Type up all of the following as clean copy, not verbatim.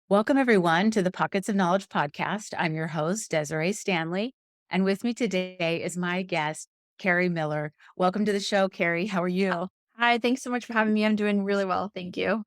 Welcome, everyone, to the Pockets of Knowledge podcast. I'm your host, Desiree Stanley. And with me today is my guest, Carrie Miller. Welcome to the show, Carrie. How are you? Hi, thanks so much for having me. I'm doing really well. Thank you.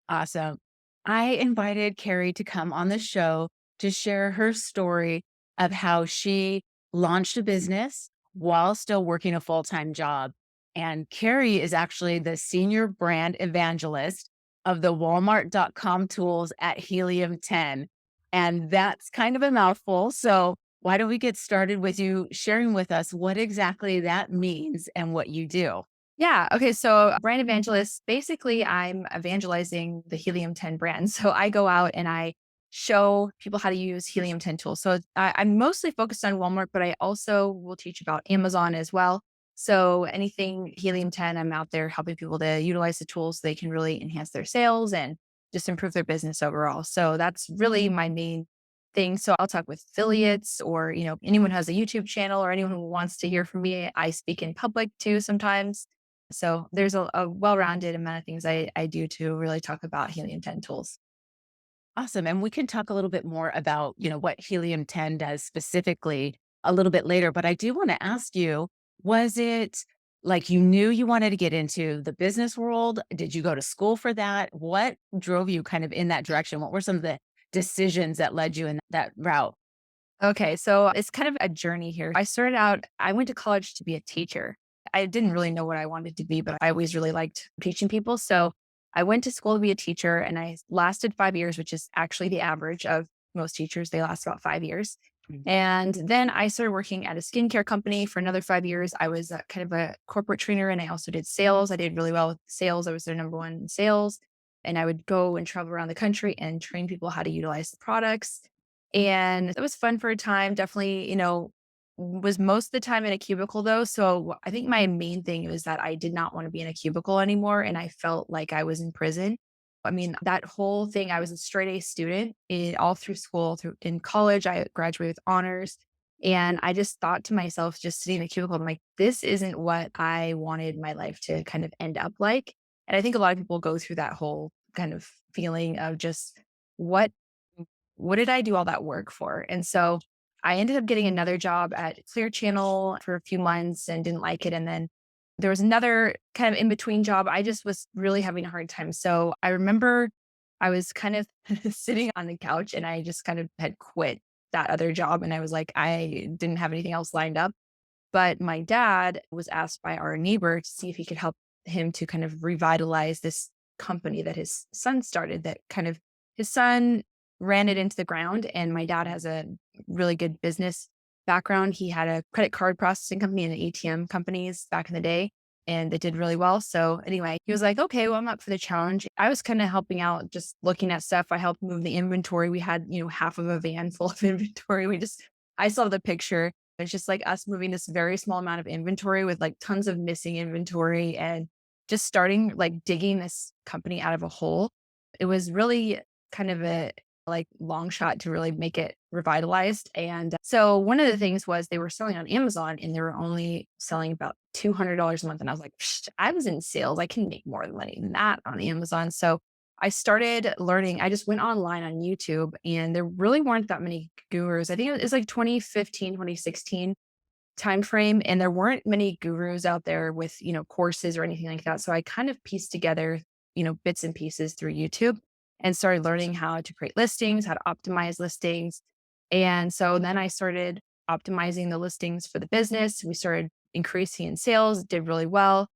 Awesome. I invited Carrie to come on the show to share her story of how she launched a business while still working a full time job. And Carrie is actually the senior brand evangelist of the Walmart.com tools at Helium 10. And that's kind of a mouthful. So, why don't we get started with you sharing with us what exactly that means and what you do? Yeah. Okay. So, brand evangelist, basically, I'm evangelizing the Helium 10 brand. So, I go out and I show people how to use Helium 10 tools. So, I'm mostly focused on Walmart, but I also will teach about Amazon as well. So, anything Helium 10, I'm out there helping people to utilize the tools so they can really enhance their sales and just improve their business overall. So, that's really my main thing. So, I'll talk with affiliates or, anyone who has a YouTube channel or anyone who wants to hear from me. I speak in public too sometimes, so there's a well-rounded amount of things I do to really talk about Helium 10 tools. Awesome. And we can talk a little bit more about, what Helium 10 does specifically a little bit later. But I do want to ask you, was it like you knew you wanted to get into the business world? Did you go to school for that? What drove you kind of in that direction? What were some of the decisions that led you in that route? Okay, so it's kind of a journey here. I went to college to be a teacher. I didn't really know what I wanted to be, but I always really liked teaching people. So I went to school to be a teacher and I lasted 5 years, which is actually the average of most teachers. They last about 5 years. Mm. And then I started working at a skincare company for another 5 years. I was kind of a corporate trainer and I also did sales. I did really well with sales. I was their number one in sales. And I would go and travel around the country and train people how to utilize the products, and it was fun for a time. Definitely, was most of the time in a cubicle though. So I think my main thing was that I did not want to be in a cubicle anymore. And I felt like I was in prison. I mean, that whole thing, I was a straight A student all through school, through in college, I graduated with honors. And I just thought to myself, just sitting in a cubicle, I'm like, this isn't what I wanted my life to kind of end up like. And I think a lot of people go through that whole kind of feeling of just what what did I do all that work for? And so I ended up getting another job at Clear Channel for a few months and didn't like it. And then there was another kind of in between job. I just was really having a hard time. So I remember I was kind of sitting on the couch and I just kind of had quit that other job. And I was like, I didn't have anything else lined up. But my dad was asked by our neighbor to see if he could help him to kind of revitalize this company that his son started, that kind of his son ran it into the ground. And my dad has a really good business background. He had a credit card processing company and ATM companies back in the day, and they did really well. So anyway, he was like, okay, well, I'm up for the challenge. I was kind of helping out, just looking at stuff. I helped move the inventory. We had, half of a van full of inventory. I saw the picture. It's just like us moving this very small amount of inventory with like tons of missing inventory and just starting like digging this company out of a hole. It was really kind of a like long shot to really make it revitalized. And so one of the things was they were selling on Amazon and they were only selling about $200 a month. And I was like, "Psh, I was in sales. I can make more money than that on Amazon." So I started learning. I just went online on YouTube and there really weren't that many gurus. I think it was like 2015, 2016 timeframe, and there weren't many gurus out there with, courses or anything like that. So I kind of pieced together, bits and pieces through YouTube and started learning how to create listings, how to optimize listings. And so then I started optimizing the listings for the business. We started increasing in sales, did really well.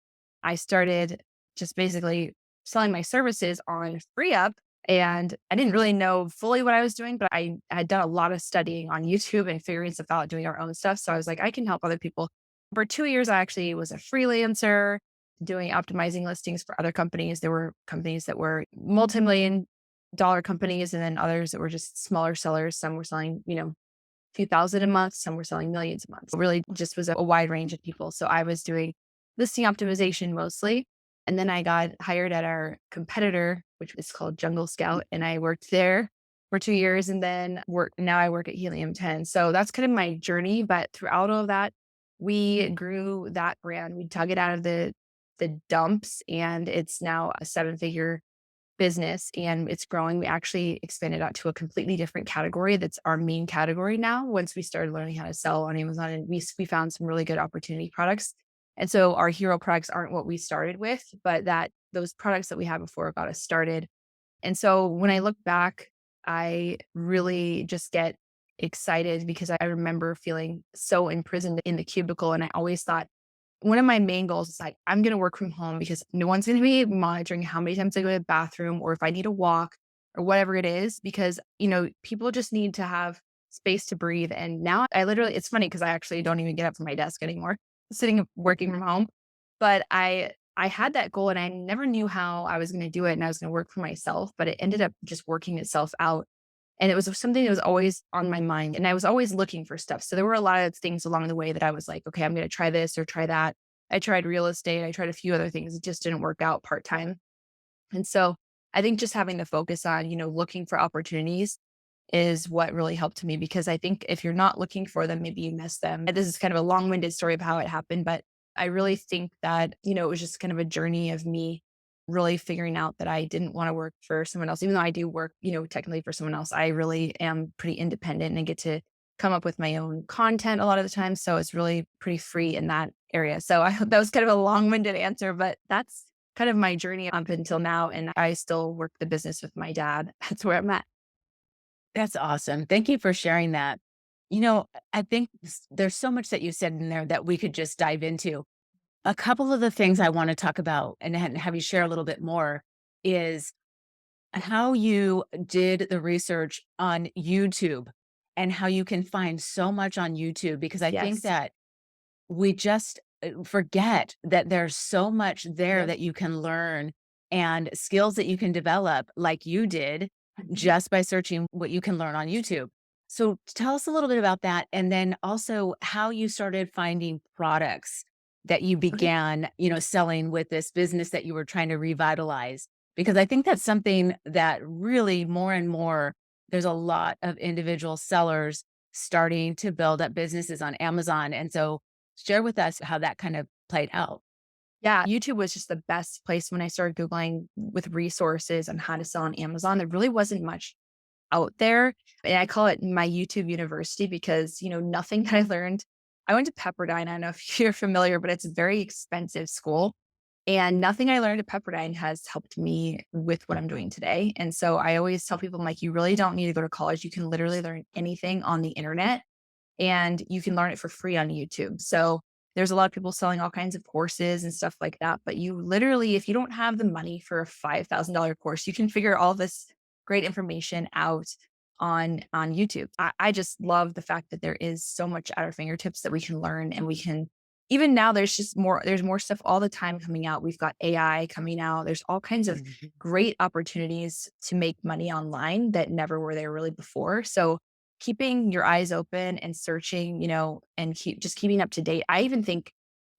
I started just basically selling my services on free up, and I didn't really know fully what I was doing, but I had done a lot of studying on YouTube and figuring stuff out, doing our own stuff. So I was like, I can help other people. For 2 years, I actually was a freelancer doing optimizing listings for other companies. There were companies that were multi-million dollar companies and then others that were just smaller sellers. Some were selling, a few thousand a month, some were selling millions a month. It really just was a wide range of people. So I was doing listing optimization mostly. And then I got hired at our competitor, which is called Jungle Scout. And I worked there for 2 years and then now I work at Helium 10. So that's kind of my journey. But throughout all of that, we grew that brand. We dug it out of the dumps and it's now a seven-figure business and it's growing. We actually expanded out to a completely different category that's our main category now once we started learning how to sell on Amazon, and we found some really good opportunity products. And so our hero products aren't what we started with, but that those products that we had before got us started. And so when I look back, I really just get excited because I remember feeling so imprisoned in the cubicle. And I always thought one of my main goals is like, I'm going to work from home because no one's going to be monitoring how many times I go to the bathroom or if I need to walk or whatever it is, because, people just need to have space to breathe. And now I literally, it's funny because I actually don't even get up from my desk anymore, sitting working from home. But I had that goal and I never knew how I was going to do it and I was going to work for myself, but it ended up just working itself out. And it was something that was always on my mind and I was always looking for stuff. So there were a lot of things along the way that I was like, okay, I'm going to try this or try that. I tried real estate. I tried a few other things. It just didn't work out part time. And so I think just having the focus on, looking for opportunities is what really helped me because I think if you're not looking for them, maybe you miss them. And this is kind of a long-winded story of how it happened, but I really think that, it was just kind of a journey of me really figuring out that I didn't want to work for someone else. Even though I do work, technically for someone else, I really am pretty independent and get to come up with my own content a lot of the time. So it's really pretty free in that area. So I hope that was kind of a long-winded answer, but that's kind of my journey up until now. And I still work the business with my dad. That's where I'm at. That's awesome. Thank you for sharing that. I think there's so much that you said in there that we could just dive into. A couple of the things I want to talk about and have you share a little bit more is how you did the research on YouTube and how you can find so much on YouTube, because I think Yes. that we just forget that there's so much there Yep. that you can learn and skills that you can develop like you did Mhm. just by searching what you can learn on YouTube. So tell us a little bit about that and then also how you started finding products that you Okay. began, selling with this business that you were trying to revitalize, because I think that's something that really more and more there's a lot of individual sellers starting to build up businesses on Amazon. And so share with us how that kind of played out. Yeah, YouTube was just the best place when I started Googling with resources on how to sell on Amazon. There really wasn't much out there. And I call it my YouTube university because, nothing that I learned. I went to Pepperdine. I don't know if you're familiar, but it's a very expensive school. And nothing I learned at Pepperdine has helped me with what I'm doing today. And so I always tell people, I'm like, you really don't need to go to college. You can literally learn anything on the internet and you can learn it for free on YouTube. So there's a lot of people selling all kinds of courses and stuff like that. But you literally, if you don't have the money for a $5,000 course, you can figure all this great information out on YouTube. I just love the fact that there is so much at our fingertips that we can learn and we can even now there's more stuff all the time coming out. We've got AI coming out. There's all kinds of Mhm. great opportunities to make money online that never were there really before. So keeping your eyes open and searching, and keeping up to date. I even think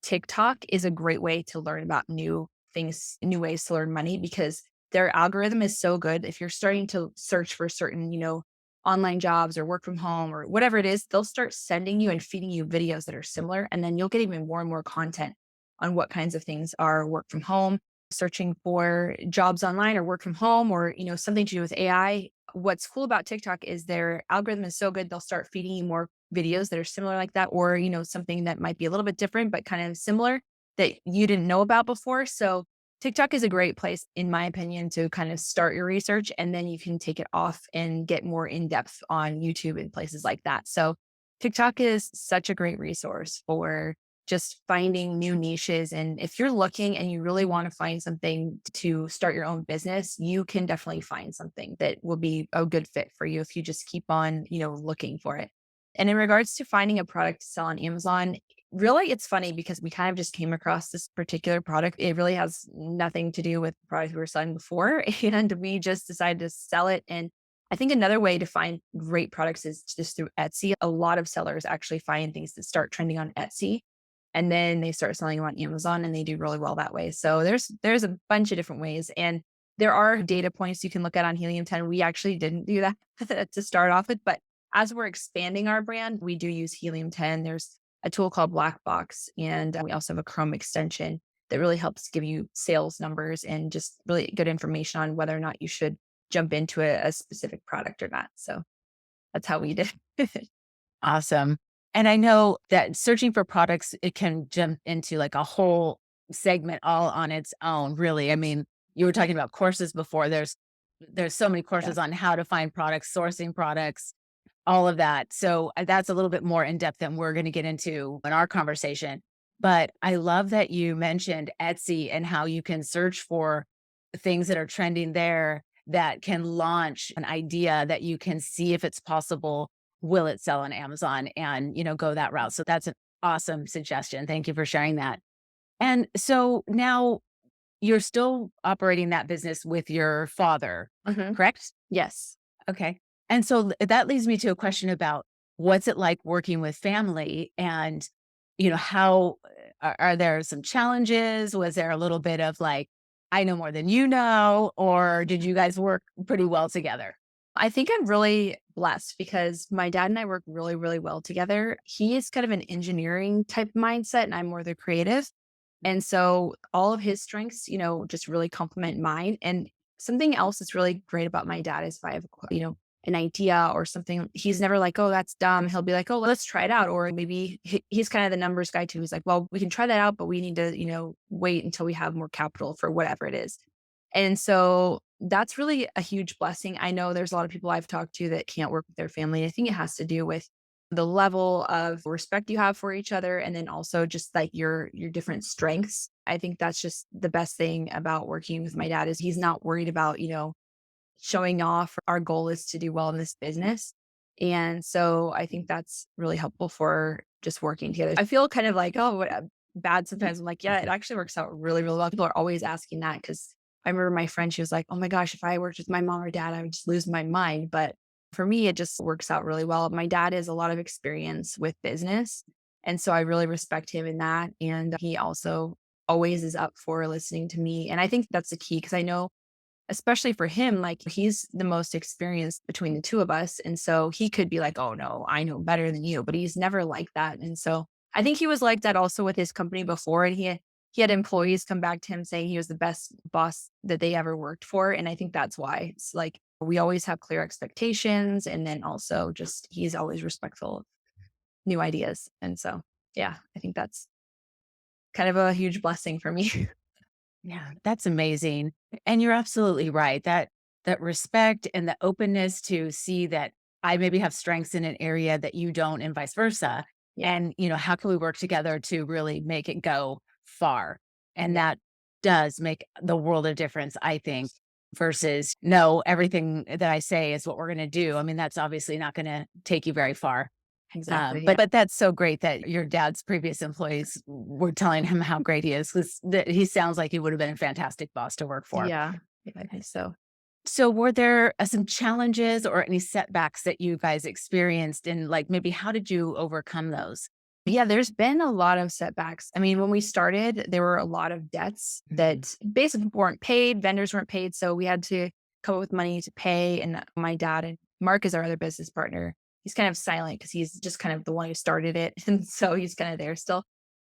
TikTok is a great way to learn about new things, new ways to learn money because their algorithm is so good. If you're starting to search for certain, online jobs or work from home or whatever it is, they'll start sending you and feeding you videos that are similar. And then you'll get even more and more content on what kinds of things are work from home, searching for jobs online or work from home or, something to do with AI. What's cool about TikTok is their algorithm is so good, they'll start feeding you more videos that are similar like that, or, something that might be a little bit different, but kind of similar that you didn't know about before. So TikTok is a great place, in my opinion, to kind of start your research and then you can take it off and get more in depth on YouTube and places like that. So TikTok is such a great resource for just finding new niches. And if you're looking and you really want to find something to start your own business, you can definitely find something that will be a good fit for you if you just keep on, looking for it. And in regards to finding a product to sell on Amazon, really it's funny because we kind of just came across this particular product. It really has nothing to do with the product we were selling before. And we just decided to sell it. And I think another way to find great products is just through Etsy. A lot of sellers actually find things that start trending on Etsy and then they start selling them on Amazon and they do really well that way. So there's a bunch of different ways and there are data points you can look at on Helium 10. We actually didn't do that to start off with, but as we're expanding our brand, we do use Helium 10. There's a tool called Black Box and we also have a Chrome extension that really helps give you sales numbers and just really good information on whether or not you should jump into a specific product or not. So that's how we did. Awesome. And I know that searching for products, it can jump into like a whole segment all on its own, really. I mean, you were talking about courses before. There's so many Yeah. courses on how to find products, sourcing products, all of that. So that's a little bit more in depth than we're going to get into in our conversation. But I love that you mentioned Etsy and how you can search for things that are trending there that can launch an idea that you can see if it's possible. Will it sell on Amazon and, go that route? So that's an awesome suggestion. Thank you for sharing that. And so now you're still operating that business with your father, Mhm. correct? Yes. Okay. And so that leads me to a question about what's it like working with family and, how are there some challenges? Was there a little bit of like, I know more than you know, or did you guys work pretty well together? I think I'm really blessed because my dad and I work really, really well together. He is kind of an engineering type mindset, and I'm more the creative. And so all of his strengths, just really complement mine. And something else that's really great about my dad is if I have, an idea or something, he's never like, oh, that's dumb. He'll be like, oh, let's try it out. Or maybe he's kind of the numbers guy too. He's like, well, we can try that out, but we need to, wait until we have more capital for whatever it is. And so that's really a huge blessing. I know there's a lot of people I've talked to that can't work with their family. I think it has to do with the level of respect you have for each other and then also just like your different strengths. I think that's just the best thing about working with my dad is he's not worried about, showing off. Our goal is to do well in this business. And so I think that's really helpful for just working together. I feel kind of like, oh, bad sometimes. I'm like, yeah, it actually works out really, really well. People are always asking that because I remember my friend, she was like, oh my gosh, if I worked with my mom or dad, I would just lose my mind. But for me, it just works out really well. My dad has a lot of experience with business. And so I really respect him in that. And he also always is up for listening to me. And I think that's the key because I know especially for him, like he's the most experienced between the two of us. And so he could be like, oh no, I know better than you, but he's never like that. And so I think he was like that also with his company before. And he had employees come back to him saying he was the best boss that they ever worked for. And I think that's why it's like we always have clear expectations. And then also just he's always respectful of new ideas. And so, yeah, I think that's kind of a huge blessing for me. Yeah, that's amazing. And you're absolutely right. That respect and the openness to see that I maybe have strengths in an area that you don't and vice versa. Yeah. And, how can we work together to really make it go far? And Yeah. that does make the world of difference, I think, versus no, everything that I say is what we're going to do. I mean, that's obviously not going to take you very far. Exactly. But Yeah. but that's so great that your dad's previous employees were telling him how great he is, 'cause that he sounds like he would have been a fantastic boss to work for. Yeah. Yeah, I think so. So were there, some challenges or any setbacks that you guys experienced, and, like, maybe how did you overcome those? Yeah, there's been a lot of setbacks. I mean, when we started, there were a lot of debts that basically weren't paid, vendors weren't paid, so we had to come up with money to pay, and my dad and Mark is our other business partner. He's kind of silent because he's just kind of the one who started it, and so he's kinda there still.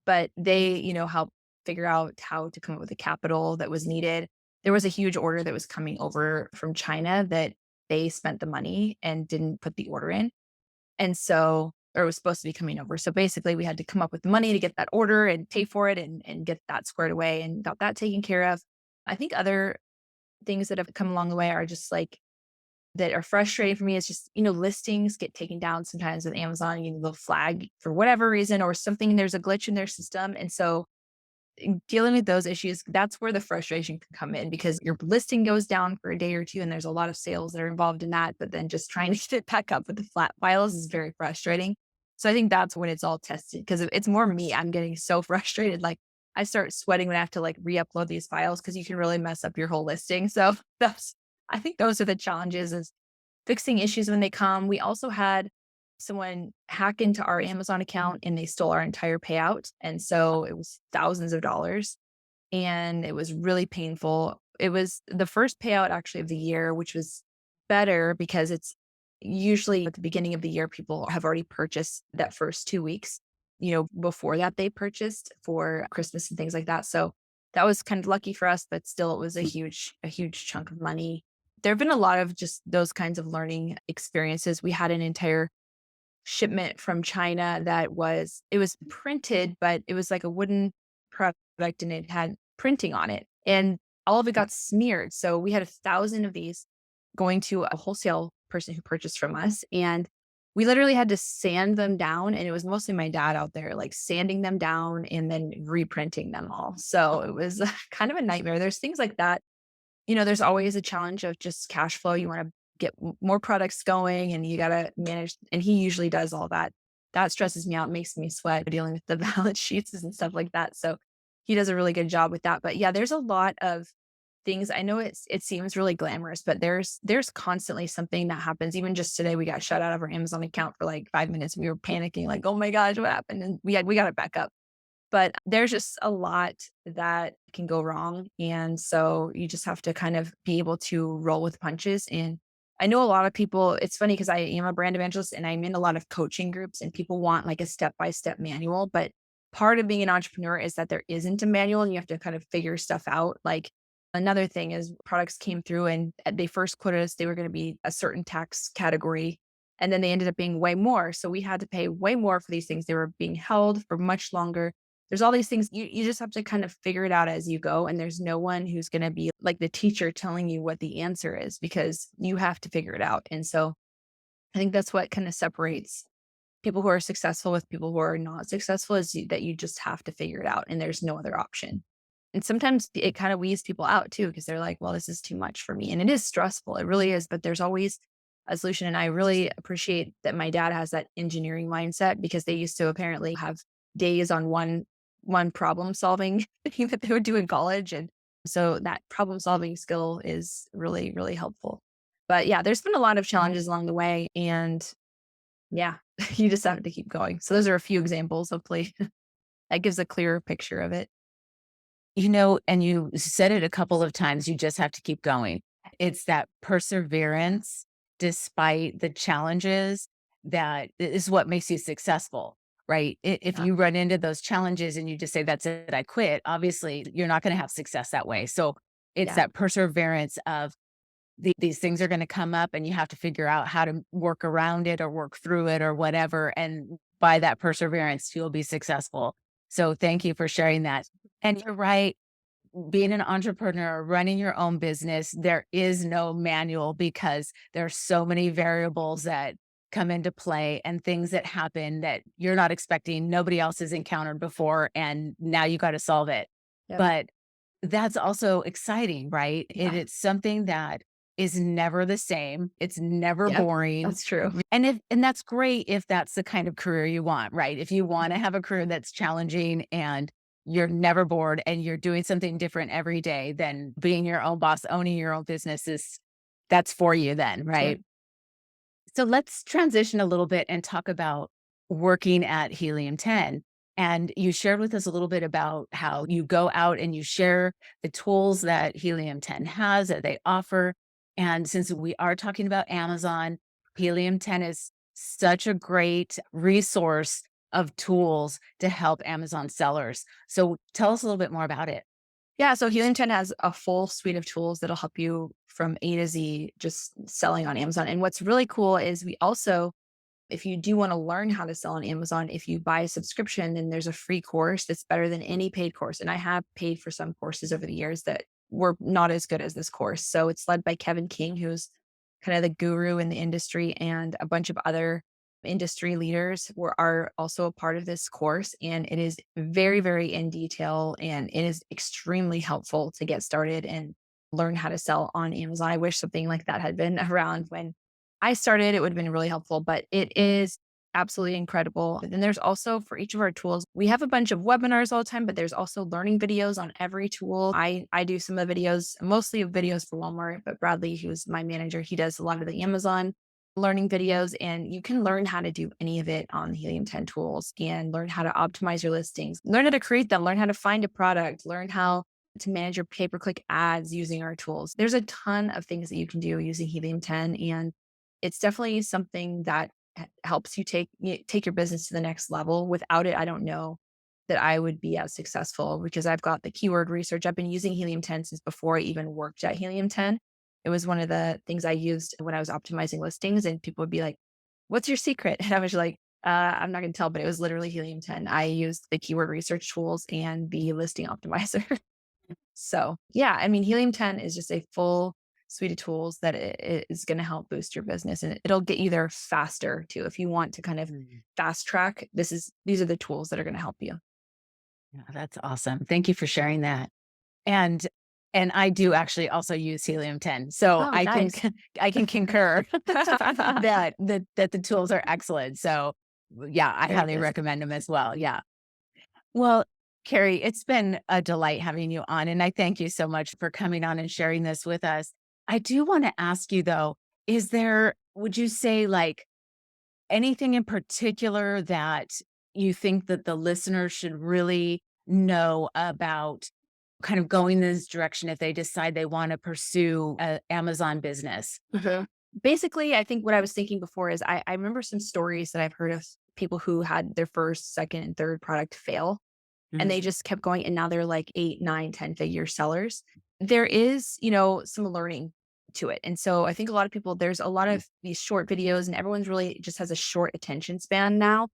But they, helped figure out how to come up with the capital that was needed. There was a huge order that was coming over from China that they spent the money and didn't put the order in. And so or it was supposed to be coming over. So basically we had to come up with the money to get that order and pay for it and get that squared away and got that taken care of. I think other things that have come along the way are just like that are frustrating for me is just, listings get taken down sometimes with Amazon, they'll flag for whatever reason or something, there's a glitch in their system. And so dealing with those issues, that's where the frustration can come in because your listing goes down for a day or two and there's a lot of sales that are involved in that. But then just trying to get it back up with the flat files is very frustrating. So I think that's when it's all tested because it's more me. I'm getting so frustrated. Like I start sweating when I have to like re-upload these files because you can really mess up your whole listing. So I think those are the challenges is fixing issues when they come. We also had someone hack into our Amazon account and they stole our entire payout. And so it was thousands of dollars and it was really painful. It was the first payout actually of the year, which was better because it's usually at the beginning of the year, people have already purchased that first 2 weeks, before that they purchased for Christmas and things like that. So that was kind of lucky for us, but still it was a huge chunk of money. There have been a lot of just those kinds of learning experiences. We had an entire shipment from China that it was printed, but it was like a wooden product and it had printing on it. And all of it got smeared. So we had 1,000 of these going to a wholesale person who purchased from us. And we literally had to sand them down. And it was mostly my dad out there, like sanding them down and then reprinting them all. So it was kind of a nightmare. There's things like that. There's always a challenge of just cash flow. You want to get more products going and you got to manage. And he usually does all that. That stresses me out, makes me sweat dealing with the balance sheets and stuff like that. So he does a really good job with that. But yeah, there's a lot of things. I know it seems really glamorous, but there's constantly something that happens. Even just today, we got shut out of our Amazon account for like 5 minutes. We were panicking, like, oh my gosh, what happened? And we got it back up. But there's just a lot that can go wrong, and so you just have to kind of be able to roll with punches, and I know a lot of people it's funny because I am a brand evangelist, and I'm in a lot of coaching groups, and people want, like, a step-by-step manual, but part of being an entrepreneur is that there isn't a manual, and you have to kind of figure stuff out, like, another thing is products came through, and they first quoted us they were gonna be a certain tax category, and then they ended up being way more, so we had to pay way more for these things, they were being held for much longer. There's all these things you just have to kind of figure it out as you go, and there's no one who's gonna be like the teacher telling you what the answer is because you have to figure it out, and so I think that's what kinda separates people who are successful with people who are not successful is that you just have to figure it out, and there's no other option. And sometimes it kinda weeds people out too because 'cause they're like, "Well, this is too much for me," and it is stressful, it really is, but there's always a solution, and I really appreciate that my dad has that engineering mindset because they used to apparently have days on one problem solving thing that they would do in college, and so that problem solving skill is really, really helpful. But yeah, there's been a lot of challenges along the way, and yeah, you just have to keep going. So those are a few examples, hopefully that gives a clearer picture of it. And you said it a couple of times, you just have to keep going. It's that perseverance despite the challenges that is what makes you successful, right? If Yeah, you run into those challenges and you just say, that's it, I quit, obviously you're not going to have success that way. So it's yeah, that perseverance of these things are going to come up and you have to figure out how to work around it or work through it or whatever. And by that perseverance, you'll be successful. So thank you for sharing that. And you're right, being an entrepreneur, running your own business, there is no manual because there's so many variables that come into play and things that happen that you're not expecting, nobody else has encountered before, and now you got to solve it. yep, But that's also exciting, right? yeah, It's something that is never the same. It's never yep, boring. that's true. And that's great if that's the kind of career you want, right? If you want to have a career that's challenging and you're never bored and you're doing something different every day, then being your own boss, owning your own business that's for you then, Yep. right? So let's transition a little bit and talk about working at Helium 10. And you shared with us a little bit about how you go out and you share the tools that Helium 10 has that they offer. And since we are talking about Amazon, Helium 10 is such a great resource of tools to help Amazon sellers. So tell us a little bit more about it. Yeah, so Helium 10 has a full suite of tools that'll help you from A to Z just selling on Amazon. And what's really cool is we also, if you do want to learn how to sell on Amazon, if you buy a subscription, then there's a free course that's better than any paid course. And I have paid for some courses over the years that were not as good as this course. So it's led by Kevin King, who's kind of the guru in the industry, and a bunch of other industry leaders are also a part of this course. And it is very, very in detail and it is extremely helpful to get started and learn how to sell on Amazon. I wish something like that had been around when I started. It would have been really helpful, but it is absolutely incredible. And then there's also for each of our tools, we have a bunch of webinars all the time, but there's also learning videos on every tool. I do some of the videos, mostly of videos for Walmart, but Bradley, who's my manager, he does a lot of the Amazon learning videos, and you can learn how to do any of it on the Helium 10 tools and learn how to optimize your listings, learn how to create them, learn how to find a product, learn how to manage your pay-per-click ads using our tools. There's a ton of things that you can do using Helium 10, and it's definitely something that helps you take your business to the next level. Without it, I don't know that I would be as successful because I've got the keyword research. I've been using Helium 10 since before I even worked at Helium 10. It was one of the things I used when I was optimizing listings, and people would be like, "What's your secret?" And I was like, I'm not going to tell, but it was literally Helium 10. I used the keyword research tools and the listing optimizer. So, yeah, I mean, Helium 10 is just a full suite of tools that is going to help boost your business, and it'll get you there faster too. If you want to kind of Mm. fast track, these are the tools that are going to help you. Yeah, that's awesome. Thank you for sharing that. And and I do actually also use Helium 10. So Oh, I can nice. I can concur that the tools are excellent. So yeah, I Very highly good. recommend them as well. Yeah. Well, Carrie, it's been a delight having you on, and I thank you so much for coming on and sharing this with us. I do want to ask you though, would you say like anything in particular that you think that the listener should really know about kind of going this direction if they decide they want to pursue a Amazon business? Mhm. Basically, I think what I was thinking before is I remember some stories that I've heard of people who had their first, second, and third product fail, and Mhm. they just kept going, and now they're like 8, 9, 10-figure sellers. There is, some learning to it. And so I think a lot of people, there's a lot of these short videos, and everyone's really just has a short attention span now.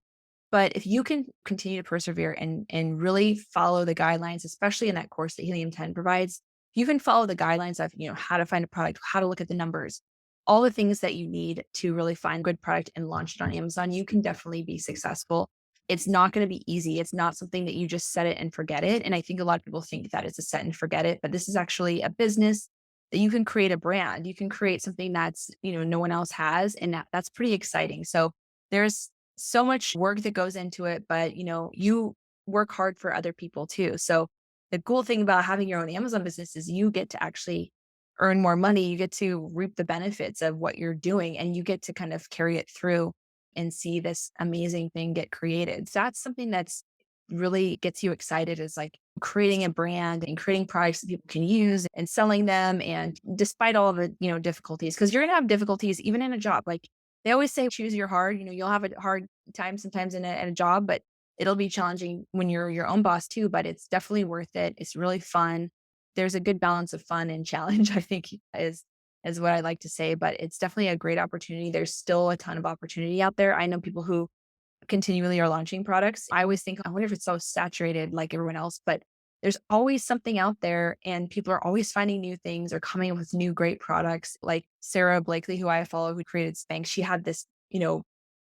But if you can continue to persevere and really follow the guidelines, especially in that course that Helium 10 provides, you can follow the guidelines of, how to find a product, how to look at the numbers, all the things that you need to really find good product and launch it on Amazon, you can definitely be successful. It's not going to be easy. It's not something that you just set it and forget it. And I think a lot of people think that it's a set and forget it, but this is actually a business that you can create a brand. You can create something that's, no one else has. And that's pretty exciting. So there's so much work that goes into it, but you work hard for other people too. So the cool thing about having your own Amazon business is you get to actually earn more money. You get to reap the benefits of what you're doing and you get to kind of carry it through and see this amazing thing get created. So that's something that's really gets you excited is like creating a brand and creating products that people can use and selling them. And despite all of the, difficulties, because you're going to have difficulties even in a job. Like they always say, choose your hard. You'll have a hard time sometimes in a job, but it'll be challenging when you're your own boss too. But it's definitely worth it. It's really fun. There's a good balance of fun and challenge, I think, is what I like to say. But it's definitely a great opportunity. There's still a ton of opportunity out there. I know people who continually are launching products. I always think, I wonder if it's so saturated like everyone else, but there's always something out there and people are always finding new things or coming up with new great products. Like Sarah Blakely, who I follow, who created Spanx, she had this,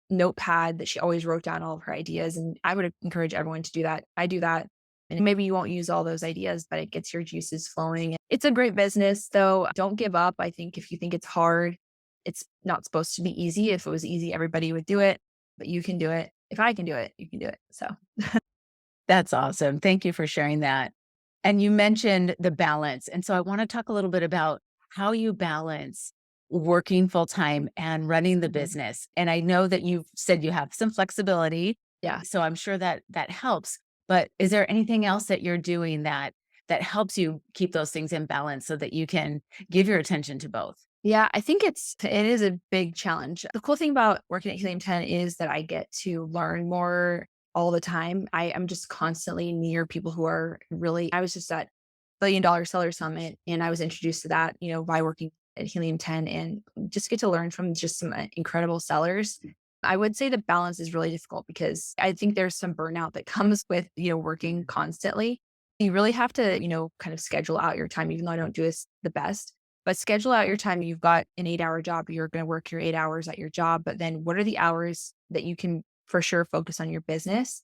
notepad that she always wrote down all of her ideas. And I would encourage everyone to do that. I do that. And maybe you won't use all those ideas, but it gets your juices flowing. It's a great business, though. Don't give up. I think if you think it's hard, it's not supposed to be easy. If it was easy, everybody would do it, but you can do it. If I can do it, you can do it. So, That's awesome. Thank you for sharing that. And you mentioned the balance. And so I want to talk a little bit about how you balance working full time and running the mhm, business. And I know that you've said you have some flexibility, yeah. so I'm sure that that helps. But is there anything else that you're doing that helps you keep those things in balance so that you can give your attention to both? Yeah, I think it is a big challenge. The cool thing about working at Helium 10 is that I get to learn more all the time. I am just constantly near people who are really I was just at $1 billion Seller Summit and I was introduced to that, by working at Helium 10 and just get to learn from just some incredible sellers. I would say the balance is really difficult because I think there's some burnout that comes with, working constantly. You really have to, kind of schedule out your time, even though I don't do this the best, but schedule out your time. You've got an 8-hour job. You're going to work your 8 hours at your job. But then what are the hours that you can for sure focus on your business?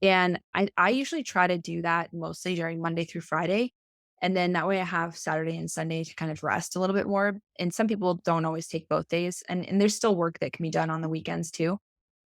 And I usually try to do that mostly during Monday through Friday. And then that way I have Saturday and Sunday to kind of rest a little bit more. And some people don't always take both days. And there's still work that can be done on the weekends too.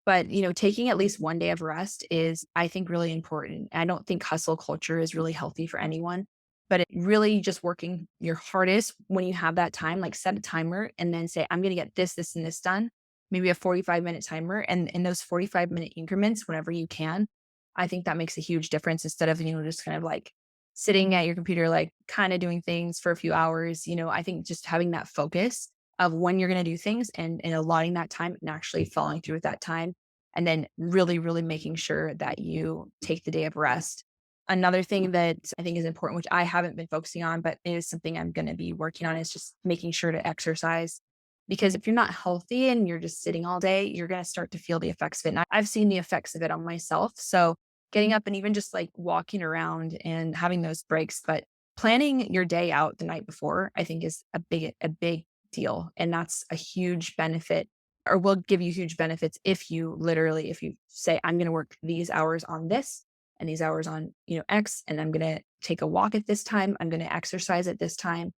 But, taking at least one day of rest is, I think, really important. I don't think hustle culture is really healthy for anyone, but it really just working your hardest when you have that time, like set a timer and then say, I'm going to get this, this, and this done. Maybe a 45-minute timer. And in those 45-minute increments, whenever you can, I think that makes a huge difference instead of, just kind of like sitting at your computer, like kind of doing things for a few hours. I think just having that focus of when you're going to do things and allotting that time and actually following through with that time. and then really, really making sure that you take the day of rest. Another thing that I think is important, which I haven't been focusing on, but is something I'm going to be working on, is just making sure to exercise. Because if you're not healthy and you're just sitting all day, you're going to start to feel the effects of it. And I've seen the effects of it on myself. So getting up and even just like walking around and having those breaks, but planning your day out the night before, I think is a big deal. And that's a huge benefit, or will give you huge benefits if you literally, if you say, I'm going to work these hours on this and these hours on, X, and I'm going to take a walk at this time. I'm going to exercise at this time.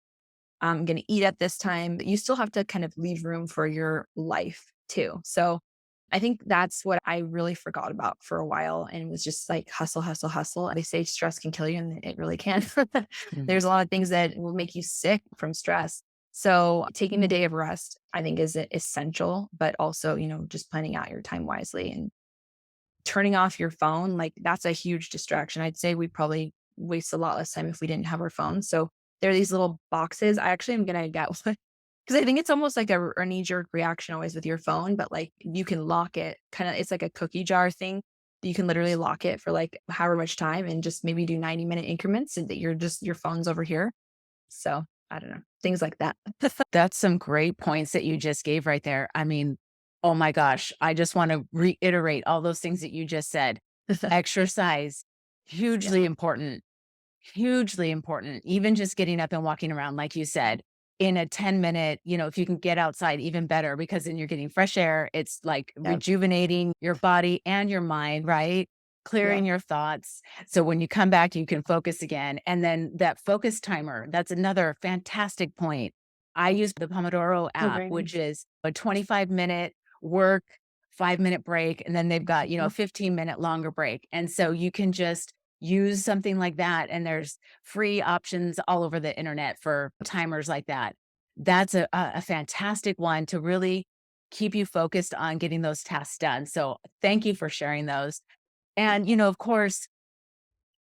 I'm going to eat at this time. But you still have to kind of leave room for your life too. So I think that's what I really forgot about for a while, and was just like hustle, hustle, hustle. They say stress can kill you, and it really can. Mhm. There's a lot of things that will make you sick from stress. So taking the day of rest, I think, is essential, but also, just planning out your time wisely and turning off your phone, like, that's a huge distraction. I'd say we probably waste a lot less time if we didn't have our phones. So there are these little boxes. I actually am gonna get one because I think it's almost like a knee-jerk reaction always with your phone, but, like, you can lock it, kinda, it's like a cookie jar thing. You can literally lock it for, like, however much time and just maybe do 90-minute increments, and that your phone's over here. So, I don't know, things like that. That's some great points that you just gave right there. I mean, oh my gosh, I just want to reiterate all those things that you just said. Exercise, Yeah. hugely important, hugely important. Even just getting up and walking around, like you said, in a 10-minute, if you can get outside, even better, because then you're getting fresh air. It's like Yep. rejuvenating your body and your mind, right? Yeah. Clearing your thoughts. So when you come back, you can focus again. And then that focus timer, that's another fantastic point. I use the Pomodoro Oh, app, very which nice. is a 25-minute work, 5-minute break, and then they've got, a Mhm. 15-minute longer break. And so you can just use something like that. And there's free options all over the internet for timers like that. That's a fantastic one to really keep you focused on getting those tasks done. So thank you for sharing those. And, of course,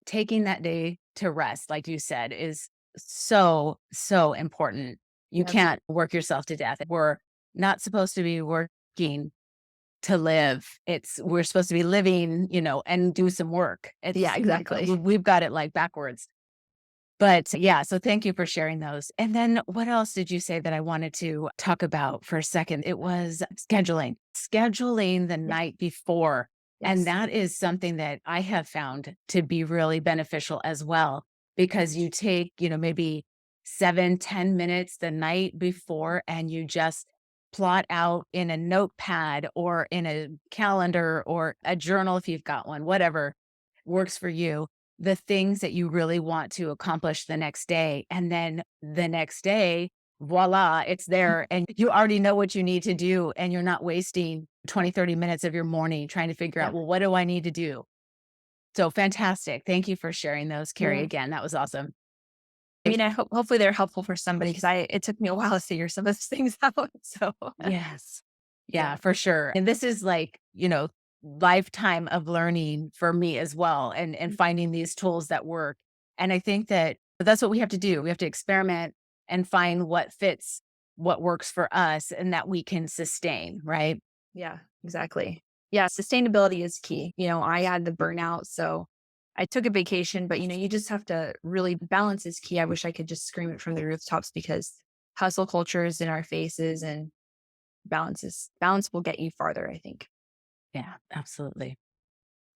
taking that day to rest, like you said, is so, so important. You Yep. can't work yourself to death. We're not supposed to be working to live. We're supposed to be living, and do some work. Yeah, exactly. We've got it like backwards. But yeah, so thank you for sharing those. And then what else did you say that I wanted to talk about for a second? It was scheduling the Yeah. night before. And Yes. that is something that I have found to be really beneficial as well, because you take, maybe 7, 10 minutes the night before and you just plot out in a notepad or in a calendar or a journal if you've got one, whatever works for you, the things that you really want to accomplish the next day. And then the next day, voila, it's there. And you already know what you need to do. And you're not wasting 20, 30 minutes of your morning trying to figure out, Yep. well, what do I need to do? So fantastic. Thank you for sharing those, Carrie. Yeah. Again, that was awesome. I mean, I hope hopefully they're helpful for somebody, because it took me a while to figure some of those things out. So, Yes. Yeah, yeah. for sure. And this is like, lifetime of learning for me as well, and finding these tools that work. And I think that that's what we have to do. We have to experiment and find what fits, what works for us and that we can sustain, right? Yeah, exactly. Yeah, sustainability is key. I had the burnout, so I took a vacation, but you just have to really, balance is key. I wish I could just scream it from the rooftops, because hustle culture is in our faces, and balance will get you farther, I think. Yeah, absolutely.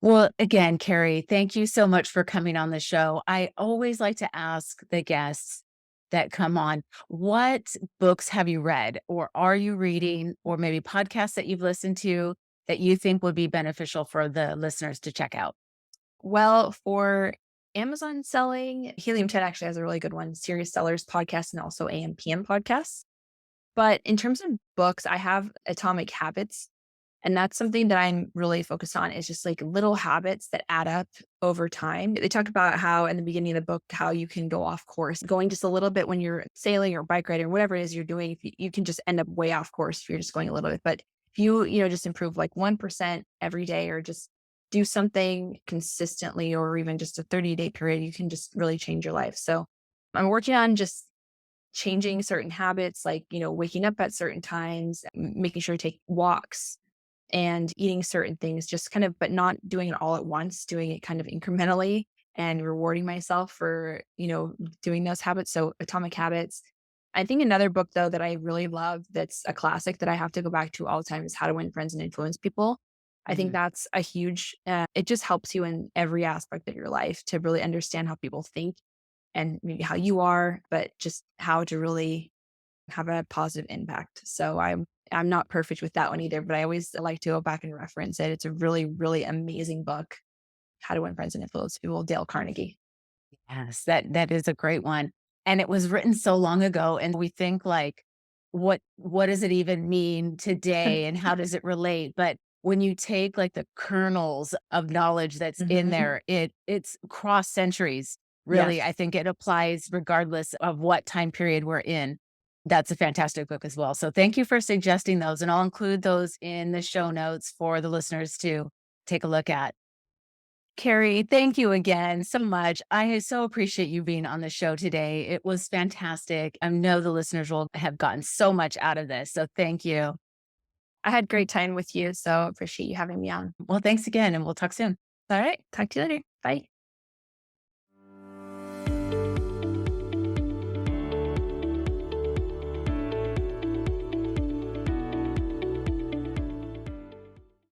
Well, again, Carrie, thank you so much for coming on the show. I always like to ask the guests that come on, what books have you read or are you reading, or maybe podcasts that you've listened to that you think would be beneficial for the listeners to check out? Well, for Amazon selling, Helium 10 actually has a really good one, Serious Sellers podcast, and also AM/PM podcasts. But in terms of books, I have Atomic Habits. And that's something that I'm really focused on, is just like little habits that add up over time. They talk about how in the beginning of the book, how you can go off course, going just a little bit when you're sailing or bike riding or whatever it is you're doing. If you can just end up way off course if you're just going a little bit. But if you just improve like 1% every day, or just do something consistently, or even just a 30-day period, you can just really change your life. So I'm working on just changing certain habits, like, waking up at certain times, making sure to take walks, and eating certain things, just kind of, but not doing it all at once, doing it kind of incrementally and rewarding myself for, doing those habits. So Atomic Habits. I think another book though that I really love that's a classic that I have to go back to all the time is How to Win Friends and Influence People. I think Mm. that's a huge it just helps you in every aspect of your life to really understand how people think and maybe how you are, but just how to really have a positive impact. So I'm not perfect with that one either, but I always like to go back and reference it. It's a really, really amazing book, How to Win Friends and Influence People, Dale Carnegie. Yes, that is a great one, and it was written so long ago, and we think like, what does it even mean today, and how does it relate? But when you take, like, the kernels of knowledge that's in Mhm. there, it's cross centuries, really. Yes. I think it applies regardless of what time period we're in. That's a fantastic book as well, so thank you for suggesting those, and I'll include those in the show notes for the listeners to take a look at. Carrie, thank you again so much. I so appreciate you being on the show today. It was fantastic. I know the listeners will have gotten so much out of this. So thank you. I had great time with you, so appreciate you having me on. Well, thanks again, and we'll talk soon. All right. Talk to you later. Bye.